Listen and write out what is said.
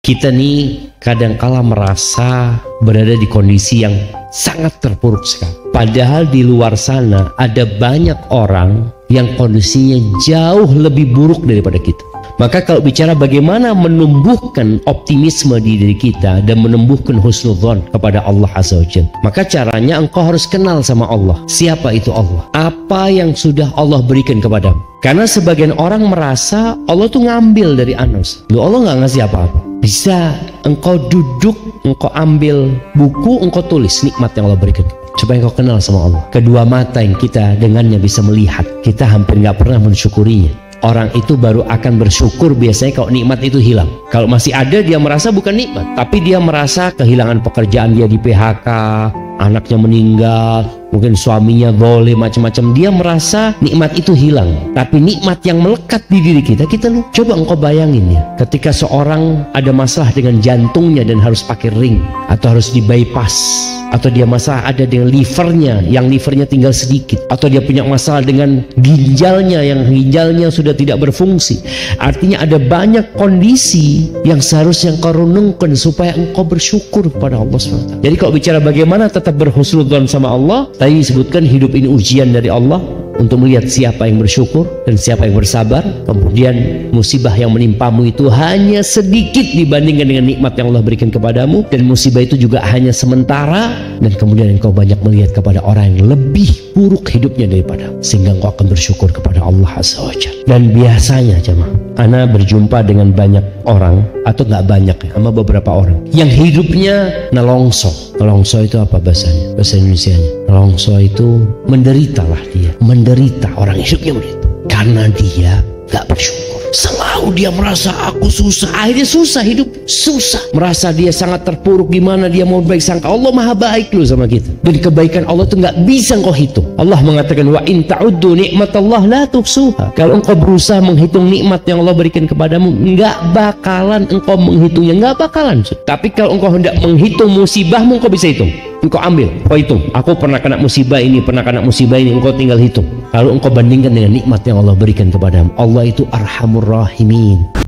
Kita nih kadangkala merasa berada di kondisi yang sangat terpuruk sekali. Padahal di luar sana ada banyak orang yang kondisinya jauh lebih buruk daripada kita. Maka kalau bicara bagaimana menumbuhkan optimisme di diri kita dan menumbuhkan husnudzon kepada Allah Azza wa Jalla, maka caranya engkau harus kenal sama Allah. Siapa itu Allah? Apa yang sudah Allah berikan kepadamu? Karena sebagian orang merasa Allah tuh ngambil dari anas. Loh, Allah nggak ngasih apa-apa. Bisa engkau duduk, engkau ambil buku, engkau tulis nikmat yang Allah berikan, supaya engkau kenal sama Allah. Kedua mata yang kita dengannya bisa melihat, kita hampir nggak pernah mensyukurinya. Orang itu baru akan bersyukur biasanya kalau nikmat itu hilang. Kalau masih ada, dia merasa bukan nikmat, tapi dia merasa kehilangan pekerjaan, dia di PHK, anaknya meninggal, mungkin suaminya boleh macam-macam. Dia merasa nikmat itu hilang. Tapi nikmat yang melekat di diri kita lupa. Coba engkau bayangin ya, ketika seorang ada masalah dengan jantungnya dan harus pakai ring, atau harus di bypass, atau dia masalah ada dengan livernya, yang livernya tinggal sedikit, atau dia punya masalah dengan ginjalnya, yang ginjalnya sudah tidak berfungsi. Artinya ada banyak kondisi yang seharusnya engkau renungkan supaya engkau bersyukur kepada Allah SWT. Jadi kalau bicara bagaimana tetap berhusnudzon sama Allah, tadi disebutkan hidup ini ujian dari Allah untuk melihat siapa yang bersyukur dan siapa yang bersabar. Kemudian musibah yang menimpamu itu hanya sedikit dibandingkan dengan nikmat yang Allah berikan kepadamu, dan musibah itu juga hanya sementara, dan kemudian engkau banyak melihat kepada orang yang lebih buruk hidupnya daripada, sehingga engkau akan bersyukur kepada Allah Azza wa Jalla. Dan biasanya jemaah, ana berjumpa dengan banyak orang, atau nggak banyak ya, sama beberapa orang yang hidupnya nelongso. Nelongso itu apa bahasanya? Bahasa Indonesianya nelongso itu menderita lah, dia menderita, orang hidupnya menderita karena dia gak bersyukur. Selalu dia merasa aku susah, akhirnya susah hidup, susah, merasa dia sangat terpuruk. Gimana dia mau baik sangka? Allah maha baik loh sama kita, dan kebaikan Allah itu gak bisa engkau hitung. Allah mengatakan wa in ta'uddu nikmatallah la tuhsuha. Kalau engkau berusaha menghitung nikmat yang Allah berikan kepadamu, gak bakalan engkau menghitungnya, gak bakalan. Tapi kalau engkau hendak menghitung musibahmu, engkau bisa hitung. Engkau ambil, engkau hitung, aku pernah kena musibah ini, pernah kena musibah ini, engkau tinggal hitung. Lalu engkau bandingkan dengan nikmat yang Allah berikan kepadamu. Allah itu Arhamur Rahimin.